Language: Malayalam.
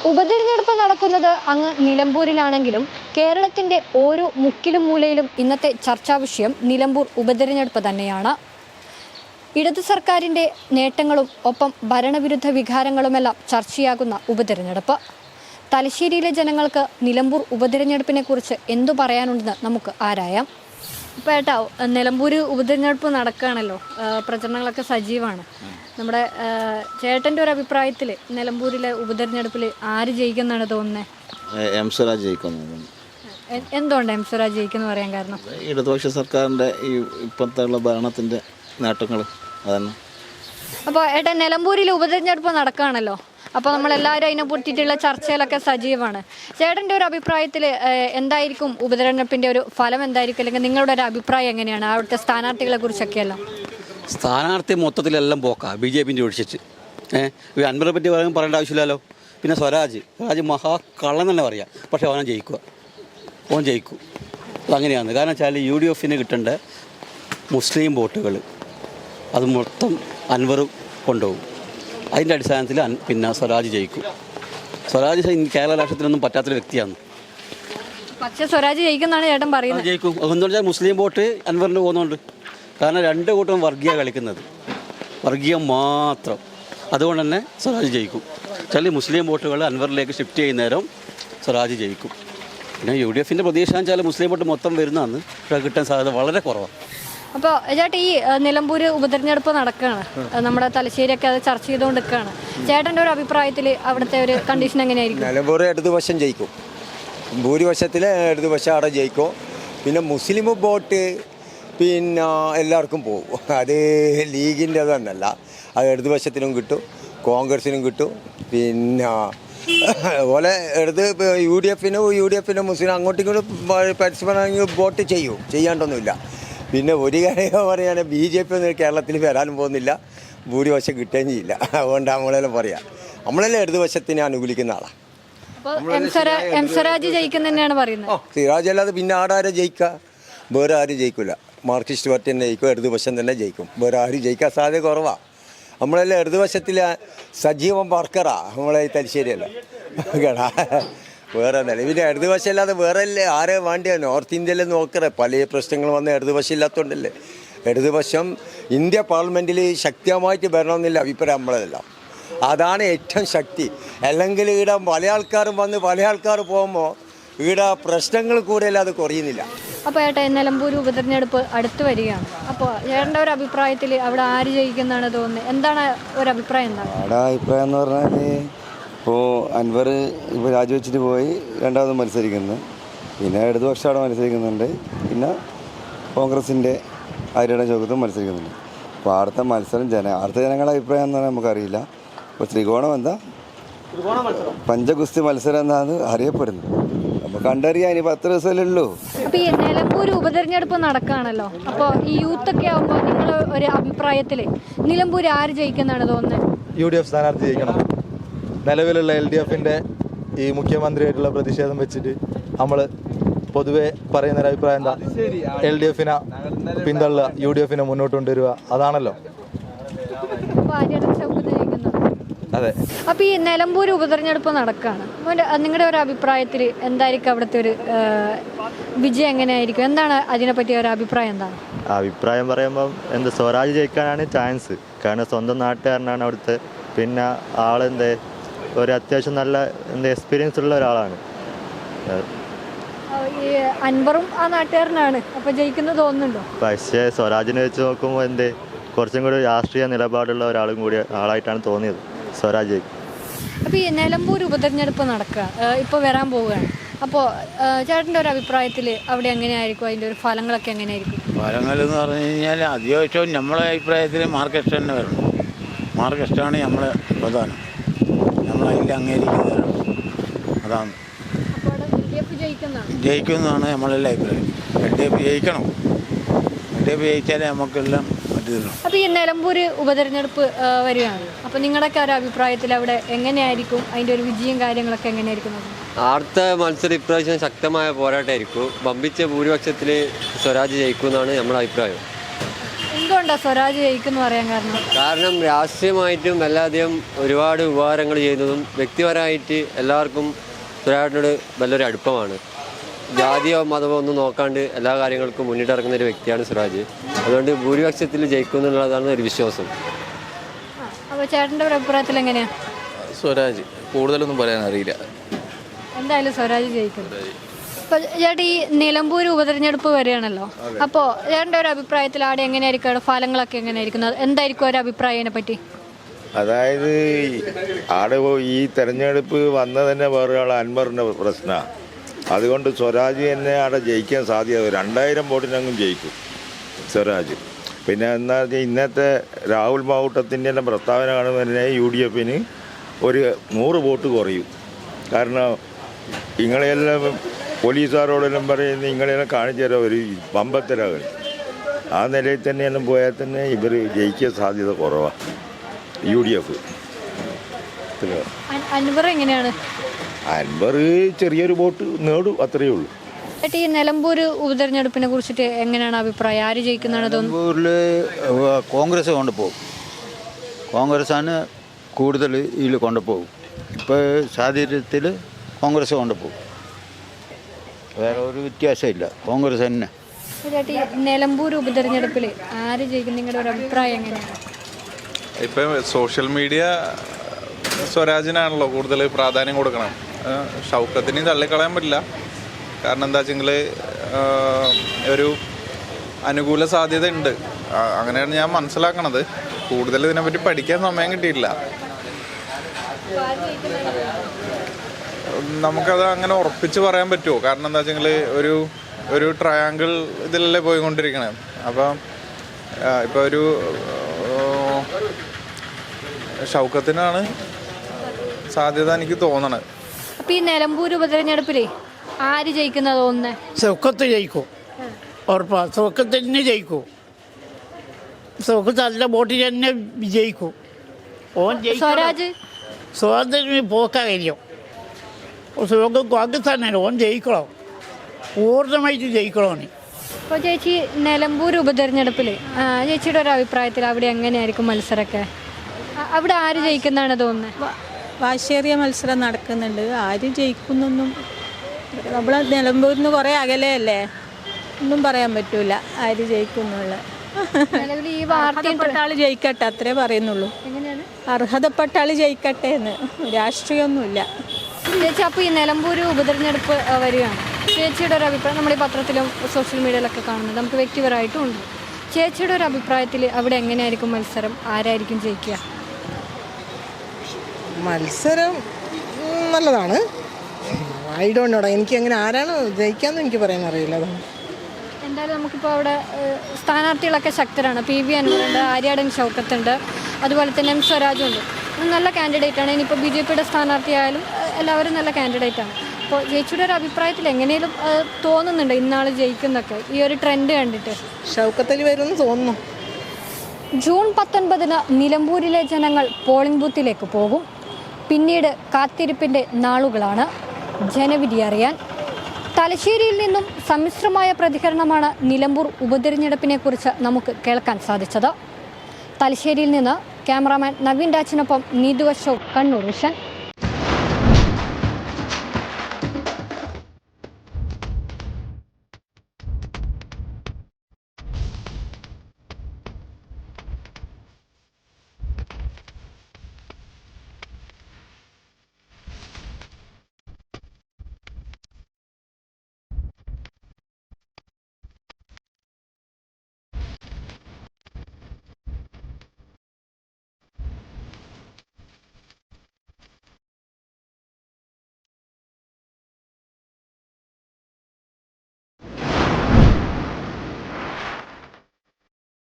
ഉപതെരഞ്ഞെടുപ്പ് നടക്കുന്നത് അങ്ങ് നിലമ്പൂരിലാണെങ്കിലും കേരളത്തിൻ്റെ ഓരോ മുക്കിലും മൂലയിലും ഇന്നത്തെ ചർച്ചാ വിഷയം നിലമ്പൂർ ഉപതെരഞ്ഞെടുപ്പ് തന്നെയാണ്. ഇടതു സർക്കാരിൻ്റെ നേട്ടങ്ങളും ഒപ്പം ഭരണവിരുദ്ധ വികാരങ്ങളുമെല്ലാം ചർച്ചയാകുന്ന ഉപതെരഞ്ഞെടുപ്പ്. തലശ്ശേരിയിലെ ജനങ്ങൾക്ക് നിലമ്പൂർ ഉപതെരഞ്ഞെടുപ്പിനെ കുറിച്ച് എന്തു പറയാനുണ്ടെന്ന് നമുക്ക് ആരായാം. ഇപ്പോൾ ഏട്ടാ, നിലമ്പൂർ ഉപതെരഞ്ഞെടുപ്പ് നടക്കുകയാണല്ലോ, പ്രചരണങ്ങളൊക്കെ സജീവമാണ്. നമ്മുടെ ചേട്ടൻ്റെ ഒരു അഭിപ്രായത്തിൽ നിലമ്പൂരിലെ ഉപതെരഞ്ഞെടുപ്പിൽ ആര് ജയിക്കുമെന്നാണ് തോന്നുന്നത്? എം സ്വരാജ് ജയിക്കുന്നു. എന്തുകൊണ്ട് എം സ്വരാജ് ജയിക്കുമെന്ന് പറയാൻ കാരണം? ഇടതുപക്ഷ സർക്കാരിൻ്റെ ഈ ഇപ്പോഴത്തെ ഭരണത്തിൻ്റെ നേട്ടങ്ങൾ അതന്നെ. അപ്പോൾ ഏട്ടാ, നിലമ്പൂരിൽ ഉപതെരഞ്ഞെടുപ്പ് നടക്കുകയാണല്ലോ, അപ്പോൾ നമ്മളെല്ലാവരും അതിനെ പറ്റിയിട്ടുള്ള ചർച്ചയിലൊക്കെ സജീവമാണ്. ചേട്ടൻ്റെ ഒരു അഭിപ്രായത്തിൽ എന്തായിരിക്കും ഉപതെരഞ്ഞെടുപ്പിൻ്റെ ഒരു ഫലം എന്തായിരിക്കും, അല്ലെങ്കിൽ നിങ്ങളുടെ ഒരു അഭിപ്രായം എങ്ങനെയാണ് അവിടുത്തെ സ്ഥാനാർത്ഥികളെ കുറിച്ചൊക്കെയല്ലോ? സ്ഥാനാർത്ഥി മൊത്തത്തിലെല്ലാം പോക്കാം, BJP ഒഴിച്ചിട്ട്. അൻവറിനെ പറ്റി പറയേണ്ട ആവശ്യമില്ലല്ലോ. പിന്നെ സ്വരാജ് മഹാകള്ളൻ തന്നെ പറയാം, പക്ഷേ അവനെ ജയിക്കും. അതങ്ങനെയാണ്. കാരണം വെച്ചാൽ UDF കിട്ടേണ്ട മുസ്ലിം വോട്ടുകൾ അത് മൊത്തം അൻവർ കൊണ്ടുപോകും. അതിൻ്റെ അടിസ്ഥാനത്തിൽ പിന്നെ സ്വരാജ് ജയിക്കും. സ്വരാജ് കേരള രാഷ്ട്രത്തിനൊന്നും പറ്റാത്തൊരു വ്യക്തിയാണ്. പക്ഷേ സ്വരാജ് ജയിക്കുന്നതാണ് ചേട്ടൻ പറയുന്നത്. ജയിക്കും. അതെന്ന് വെച്ചാൽ മുസ്ലിം വോട്ട് അൻവറിന് പോകുന്നുണ്ട്. കാരണം രണ്ട് കൂട്ടം വർഗീയ കളിക്കുന്നത്, വർഗീയം മാത്രം. അതുകൊണ്ട് തന്നെ സ്വരാജ് ജയിക്കും. ചില മുസ്ലിം വോട്ടുകൾ അൻവറിലേക്ക് ഷിഫ്റ്റ് ചെയ്യുന്ന നേരം സ്വരാജ് ജയിക്കും. പിന്നെ UDF പ്രതീക്ഷ വെച്ചാൽ മുസ്ലിം വോട്ട് മൊത്തം വരുന്നതാണ്, പക്ഷേ കിട്ടാൻ സാധ്യത വളരെ കുറവാണ്. അപ്പോൾ ചേട്ടാ, ഈ നിലമ്പൂർ ഉപതെരഞ്ഞെടുപ്പ് നടക്കുകയാണ്, നമ്മുടെ തലശ്ശേരിയൊക്കെ അത് ചർച്ച ചെയ്തുകൊണ്ട് നിൽക്കുകയാണ്. ചേട്ടൻ്റെ ഒരു അഭിപ്രായത്തിൽ അവിടുത്തെ ഒരു കണ്ടീഷൻ എങ്ങനെയായിരിക്കും? നിലമ്പൂർ ഇടതുപക്ഷം ജയിക്കും, ഭൂരിപക്ഷത്തിൽ ഇടതുപക്ഷം അവിടെ ജയിക്കും. പിന്നെ മുസ്ലിം വോട്ട് പിന്നെ എല്ലാവർക്കും പോകും. അത് ലീഗിൻ്റെ തന്നെയല്ല, അത് ഇടതുപക്ഷത്തിനും കിട്ടും, കോൺഗ്രസിനും കിട്ടും. പിന്നെ അതുപോലെ UDF മുസ്ലിം അങ്ങോട്ടും ഇങ്ങോട്ടും പരസ്പരം വോട്ട് ചെയ്യും, ചെയ്യാണ്ടൊന്നുമില്ല. പിന്നെ ഒരു കാര്യം പറയുകയാണെങ്കിൽ BJP ഒന്നും കേരളത്തിൽ വരാനും പോകുന്നില്ല, ഭൂരിപക്ഷം കിട്ടുകയും ചെയ്യില്ല. അതുകൊണ്ട് നമ്മളെല്ലാം പറയാം, നമ്മളെല്ലാം ഇടതുപക്ഷത്തിനെ അനുകൂലിക്കുന്ന ആളാണ്. സിറാജ് അല്ലാതെ പിന്നെ ആടാരെ ജയിക്കുക? വേറെ ആരും ജയിക്കില്ല. മാർക്സിസ്റ്റ് പാർട്ടി തന്നെ ജയിക്കും, ഇടതുപക്ഷം തന്നെ ജയിക്കും. വേറെ ആരും ജയിക്കാൻ സാധ്യത കുറവാണ്. നമ്മളെല്ലാം ഇടതുപക്ഷത്തിലെ സജീവം വർക്കറാണ് നമ്മളെ ഈ തലശ്ശേരിയല്ല കേടാ. വേറെ പിന്നെ ഇടതുപക്ഷം ഇല്ലാതെ വേറെ അല്ലേ ആരെ വേണ്ടിയാണ്? നോർത്ത് ഇന്ത്യയിലെ നോക്കറേ പല പ്രശ്നങ്ങൾ വന്ന ഇടതുപക്ഷം ഇല്ലാത്തതുകൊണ്ടല്ലേ. ഇടതുപക്ഷം ഇന്ത്യ പാർലമെൻറ്റിൽ ശക്തമായിട്ട് വരണമെന്നില്ല അഭിപ്രായം നമ്മളതെല്ലാം. അതാണ് ഏറ്റവും ശക്തി. അല്ലെങ്കിൽ ഇവിടെ പല ആൾക്കാരും വന്ന് പല ആൾക്കാർ പോകുമ്പോൾ ഇവിടെ പ്രശ്നങ്ങൾ കൂടുതൽ അത് കുറയുന്നില്ല. അപ്പോൾ ഏട്ടാ, നിലമ്പൂർ ഉപതെരഞ്ഞെടുപ്പ് അടുത്ത് വരികയാണ്. അപ്പോൾ ചേട്ടൻ്റെ ഒരു അഭിപ്രായത്തിൽ അവിടെ ആര് ജയിക്കുന്നതാണ് തോന്നുന്നത്? എന്താണ് ഒരു അഭിപ്രായം? അവിടെ അഭിപ്രായം എന്ന് പറഞ്ഞാൽ ഇപ്പോൾ അൻവർ ഇപ്പോൾ രാജിവെച്ചിട്ട് പോയി രണ്ടാമത് മത്സരിക്കുന്നു. പിന്നെ ഇടതുപക്ഷം അവിടെ മത്സരിക്കുന്നുണ്ട്. പിന്നെ കോൺഗ്രസിൻ്റെ ആര്യയുടെ ചോദ്യത്തും മത്സരിക്കുന്നുണ്ട്. അപ്പോൾ അവിടുത്തെ മത്സരം അവിടുത്തെ ജനങ്ങളുടെ അഭിപ്രായം എന്ന് പറഞ്ഞാൽ നമുക്കറിയില്ല. ഇപ്പോൾ ത്രികോണം പഞ്ചഗുസ്തി മത്സരം എന്നാണ് അറിയപ്പെടുന്നത്. അപ്പോൾ കണ്ടറിയാൻ ഇനി 10 ദിവസമല്ലേ ഉള്ളൂ. അപ്പോൾ ഈ നിലമ്പൂർ ഉപതെരഞ്ഞെടുപ്പ് നടക്കുകയാണല്ലോ, അപ്പോൾ ഈ യൂത്തൊക്കെ ആകുമ്പോൾ നിങ്ങൾ ഒരു അഭിപ്രായത്തിൽ നിലമ്പൂർ ആര് ജയിക്കുന്നതാണ് തോന്നുന്നത്? UDF സ്ഥാനാർത്ഥി ജയിക്കണം. നിലവിലുള്ള LDF ഈ മുഖ്യമന്ത്രിയായിട്ടുള്ള പ്രതിഷേധം വെച്ചിട്ട് നമ്മൾ പൊതുവെ പറയുന്നൊരു അഭിപ്രായം എന്താ? LDF പിന്തള്ളുക, UDF മുന്നോട്ട് കൊണ്ടുവരിക, അതാണല്ലോ. അതെ. അപ്പോൾ ഈ നിലമ്പൂർ ഉപതെരഞ്ഞെടുപ്പ് നടക്കുകയാണ്, നിങ്ങളുടെ ഒരു അഭിപ്രായത്തിൽ എന്തായിരിക്കും അവിടുത്തെ ഒരു വിജയം എങ്ങനെയായിരിക്കും? എന്താണ് അതിനെപ്പറ്റി ഒരു അഭിപ്രായം? എന്താണ് അഭിപ്രായം? പറയുമ്പം സ്വരാജ് ജയിക്കാനാണ് ചാൻസ്. കാരണം സ്വന്തം നാട്ടുകാരനാണ് അവിടുത്തെ. പിന്നെ ഒരു അത്യാവശ്യം നല്ല എക്സ്പീരിയൻസ് ഉള്ള ഒരാളാണ്. ഈ അൻവറും ആ നാട്ടുകാരനാണ്, അപ്പോൾ ജയിക്കുന്നത് തോന്നുന്നുണ്ടോ? പക്ഷേ സ്വരാജിനെ വെച്ച് നോക്കുമ്പോൾ കുറച്ചും കൂടി രാഷ്ട്രീയ നിലപാടുള്ള ആളായിട്ടാണ് തോന്നിയത്. സ്വരാജ് ജയിക്കും. അപ്പോൾ ഈ നിലമ്പൂർ ഉപതെരഞ്ഞെടുപ്പ് നടക്കുക ഇപ്പോൾ വരാൻ പോവുകയാണ്. അപ്പോൾ ചേട്ടൻ്റെ ഒരു അഭിപ്രായത്തിൽ അവിടെ എങ്ങനെയായിരിക്കും, അതിൻ്റെ ഒരു ഫലങ്ങളൊക്കെ എങ്ങനെയായിരിക്കും? ഫലങ്ങൾ എന്ന് പറഞ്ഞു കഴിഞ്ഞാൽ അധികമായിട്ടും നമ്മളെ അഭിപ്രായത്തിൽ മാർക്സിസ്റ്റ് തന്നെ വരണം. മാർക്സിസ്റ്റാണ് നമ്മളെ പ്രധാനം, നമ്മളതിൽ അംഗീകരിക്കുന്നത്. അതാണ് ജയിക്കുന്നതാണ് നമ്മളെല്ലാം അഭിപ്രായം. LDF ജയിക്കണം. LDF ജയിച്ചാലേ നമുക്കെല്ലാം പറ്റുള്ളൂ. അപ്പോൾ ഈ നിലമ്പൂർ ഉപതെരഞ്ഞെടുപ്പ് വരികയാണ്, അപ്പോൾ നിങ്ങളുടെയൊക്കെ ഒരു അഭിപ്രായത്തിൽ അവിടെ എങ്ങനെയായിരിക്കും, അതിൻ്റെ ഒരു വിജയം കാര്യങ്ങളൊക്കെ എങ്ങനെയായിരിക്കും? അടുത്ത മത്സരം ഇപ്രാവശ്യം ശക്തമായ പോരാട്ടമായിരിക്കും. വമ്പിച്ച ഭൂരിപക്ഷത്തിൽ സ്വരാജ് ജയിക്കുമെന്നാണ് നമ്മുടെ അഭിപ്രായം. എന്തുകൊണ്ട് എന്തുകൊണ്ടാണ് സ്വരാജ് ജയിക്കുന്നു പറയാൻ കാരണം? കാരണം രാഷ്ട്രീയമായിട്ടും എല്ലാധികം ഒരുപാട് ഉപകാരങ്ങൾ ചെയ്യുന്നതും വ്യക്തിപരമായിട്ട് എല്ലാവർക്കും സ്വരാജിനോട് നല്ലൊരു അടുപ്പമാണ്. ജാതിയോ മതമോ ഒന്നും നോക്കാണ്ട് എല്ലാ കാര്യങ്ങൾക്കും മുന്നിട്ടിറങ്ങുന്ന ഒരു വ്യക്തിയാണ് സ്വരാജ്. അതുകൊണ്ട് ഭൂരിപക്ഷത്തിൽ ജയിക്കും എന്നുള്ളതാണ് ഒരു വിശ്വാസം. അപ്പോൾ ചേട്ടൻ്റെ ഒരു അഭിപ്രായത്തിൽ എങ്ങനെയാണ്? സ്വരാജ്. കൂടുതലൊന്നും പറയാൻ അറിയില്ല. എന്തായാലും സ്വരാജ് ജയിക്കും. ഇപ്പോൾ ചേട്ടാ ഈ നിലമ്പൂർ ഉപതെരഞ്ഞെടുപ്പ് വരികയാണല്ലോ, അപ്പോൾ ചേട്ടൻ്റെ ഒരു അഭിപ്രായത്തിൽ ആടെ എങ്ങനെയായിരിക്കും ഫലങ്ങളൊക്കെ എങ്ങനെയായിരിക്കുന്നത്? എന്തായിരിക്കും ഒരു അഭിപ്രായം അതിനെ പറ്റി? അതായത് ആടെ ഈ തെരഞ്ഞെടുപ്പ് വന്ന തന്നെ വേറെ ആൾ അൻവറിൻ്റെ പ്രശ്നമാണ്. അതുകൊണ്ട് സ്വരാജ് തന്നെ അവിടെ ജയിക്കാൻ സാധ്യത 2000 വോട്ടിനങ്ങും ജയിക്കും സ്വരാജ്. പിന്നെ എന്താ വെച്ചാൽ ഇന്നത്തെ രാഹുൽ മാവൂട്ടത്തിൻ്റെ തന്നെ പ്രസ്താവന കാണുന്നതിനെ UDF ഒരു 100 വോട്ട് കുറയും. കാരണം നിങ്ങളെല്ലാം പോലീസുകാരോടെല്ലാം പറയുന്നത് നിങ്ങളെല്ലാം കാണിച്ചു തരാം ഒരു പമ്പത്തരാകൾ. ആ നിലയിൽ തന്നെയെല്ലാം പോയാൽ തന്നെ ഇവർ ജയിക്കാൻ സാധ്യത കുറവാണ് UDF. അൻവർ എങ്ങനെയാണ്? അൻവർ ചെറിയൊരു വോട്ട് നേടും, അത്രയേ ഉള്ളൂ. ചേട്ടാ ഈ നിലമ്പൂർ ഉപതെരഞ്ഞെടുപ്പിനെ കുറിച്ചിട്ട് എങ്ങനെയാണ് അഭിപ്രായം? ആര് ജയിക്കുന്നതാണ് തോന്നുന്നു? നിലമ്പൂരിൽ കോൺഗ്രസ് കൊണ്ടുപോകും. കോൺഗ്രസ്സാണ് കൂടുതൽ ഇതിൽ കൊണ്ടുപോകും. ഇപ്പോൾ സാഹചര്യത്തിൽ കോൺഗ്രസ് കൊണ്ടുപോകും. വേറെ ഒരു വ്യത്യാസമില്ല, കോൺഗ്രസ് തന്നെ. ചേട്ടാ ഈ നിലമ്പൂർ ഉപതെരഞ്ഞെടുപ്പിൽ ആര് ജയിക്കും? നിങ്ങളുടെ ഒരു അഭിപ്രായം എങ്ങനെയാണ്? ഇപ്പം സോഷ്യൽ മീഡിയ സ്വരാജിനാണല്ലോ കൂടുതൽ പ്രാധാന്യം കൊടുക്കണം. ഷൗക്കത്തിന് തള്ളിക്കളയാൻ പറ്റില്ല. കാരണം എന്താ വെച്ചെങ്കിൽ ഒരു അനുകൂല സാധ്യത ഉണ്ട്. അങ്ങനെയാണ് ഞാൻ മനസ്സിലാക്കണത്. കൂടുതൽ ഇതിനെപ്പറ്റി പഠിക്കാൻ സമയം കിട്ടിയിട്ടില്ല. നമുക്കത് അങ്ങനെ ഉറപ്പിച്ച് പറയാൻ പറ്റുമോ? കാരണം എന്താ വെച്ചെങ്കിൽ ഒരു ട്രയാങ്കിൾ ഇതിലല്ലേ പോയിക്കൊണ്ടിരിക്കണേ. അപ്പം ഇപ്പോൾ ഒരു ഷൗക്കത്തിനാണ് സാധ്യത എനിക്ക് തോന്നണത്. അപ്പം ഈ നിലമ്പൂർ ഉപതെരഞ്ഞെടുപ്പിൽ ആര് ജയിക്കുന്നത് തോന്നുന്നത്? സൗഖ്യത്ത് ജയിക്കും, ഉറപ്പാ. സൗഖ്യത്ത് തന്നെ ജയിക്കും. സൗഖ്യത്ത് നല്ല വോട്ടിൽ തന്നെ വിജയിക്കും. സ്വരാജ് സ്വരാജിന് പോക്കാൻ കഴിയും. കോൺഗ്രസ് തന്നെ ഓൻ ജയിക്കണോ, പൂർണ്ണമായിട്ട് ജയിക്കണോ. അപ്പോൾ ചേച്ചി നിലമ്പൂർ ഉപതെരഞ്ഞെടുപ്പിൽ ചേച്ചിയുടെ ഒരു അഭിപ്രായത്തിൽ അവിടെ എങ്ങനെയായിരിക്കും മത്സരമൊക്കെ? അവിടെ ആര് ജയിക്കുന്നതാണ് തോന്നുന്നത്? വാശേറിയ മത്സരം നടക്കുന്നുണ്ട്. ആര് ജയിക്കുന്നൊന്നും നമ്മൾ നിലമ്പൂരിൽ നിന്ന് കുറേ അകലെയല്ലേ, ഒന്നും പറയാൻ പറ്റൂല ആര് ജയിക്കുന്നുള്ള. ഈ വാർത്ത ആൾ ജയിക്കട്ടെ, അത്രേ പറയുന്നുള്ളൂ. എങ്ങനെയാണ്? അർഹതപ്പെട്ട ആൾ ജയിക്കട്ടെ എന്ന്, രാഷ്ട്രീയമൊന്നുമില്ല. ചേച്ചി അപ്പോൾ ഈ നിലമ്പൂർ ഉപതെരഞ്ഞെടുപ്പ് വരികയാണ്. ചേച്ചിയുടെ ഒരു അഭിപ്രായം നമ്മൾ ഈ പത്രത്തിലും സോഷ്യൽ മീഡിയയിലൊക്കെ കാണുന്നത്, നമുക്ക് വ്യക്തിപരമായിട്ടും ഉണ്ട്. ചേച്ചിയുടെ ഒരു അഭിപ്രായത്തിൽ അവിടെ എങ്ങനെയായിരിക്കും മത്സരം? ആരായിരിക്കും ജയിക്കുക? മത്സരം നല്ലതാണ്. ഐ ഡോണ്ട് നോ, എനിക്ക് അങ്ങനെ ആരാണ് ജയിക്കാമെന്ന് എനിക്ക് പറയാൻ അറിയില്ല. എന്തായാലും നമുക്കിപ്പോൾ അവിടെ സ്ഥാനാർത്ഥികളൊക്കെ ശക്തരാണ്. PV അൻവറുണ്ട്, ആര്യാടൻ ഷൗക്കത്തുണ്ട്, അതുപോലെ തന്നെ M സ്വരാജും ഉണ്ട്. നല്ല കാൻഡിഡേറ്റാണ്. ഇനിയിപ്പോൾ BJPയുടെ സ്ഥാനാർത്ഥിയായാലും എല്ലാവരും നല്ല കാൻഡിഡേറ്റാണ്. അപ്പോൾ ചേച്ചിയുടെ ഒരു അഭിപ്രായത്തിൽ എങ്ങനെയും തോന്നുന്നുണ്ട് ഇന്നാൾ ജയിക്കുന്നൊക്കെ ഈ ഒരു ട്രെൻഡ് കണ്ടിട്ട്? ഷൗക്കത്തലി വരുമെന്ന് തോന്നുന്നു. ജൂൺ 19 നിലമ്പൂരിലെ ജനങ്ങൾ പോളിംഗ് ബൂത്തിലേക്ക് പോകും. പിന്നീട് കാത്തിരിപ്പിൻ്റെ നാളുകളാണ് ജനവിധി അറിയാൻ. തലശ്ശേരിയിൽ നിന്നും സമ്മിശ്രമായ പ്രതികരണമാണ് നിലമ്പൂർ ഉപതെരഞ്ഞെടുപ്പിനെക്കുറിച്ച് നമുക്ക് കേൾക്കാൻ സാധിച്ചത്. തലശ്ശേരിയിൽ നിന്ന് ക്യാമറാമാൻ നവീൻ രാജിനൊപ്പം നീതു അശോക്, കണ്ണൂർ വിഷൻ.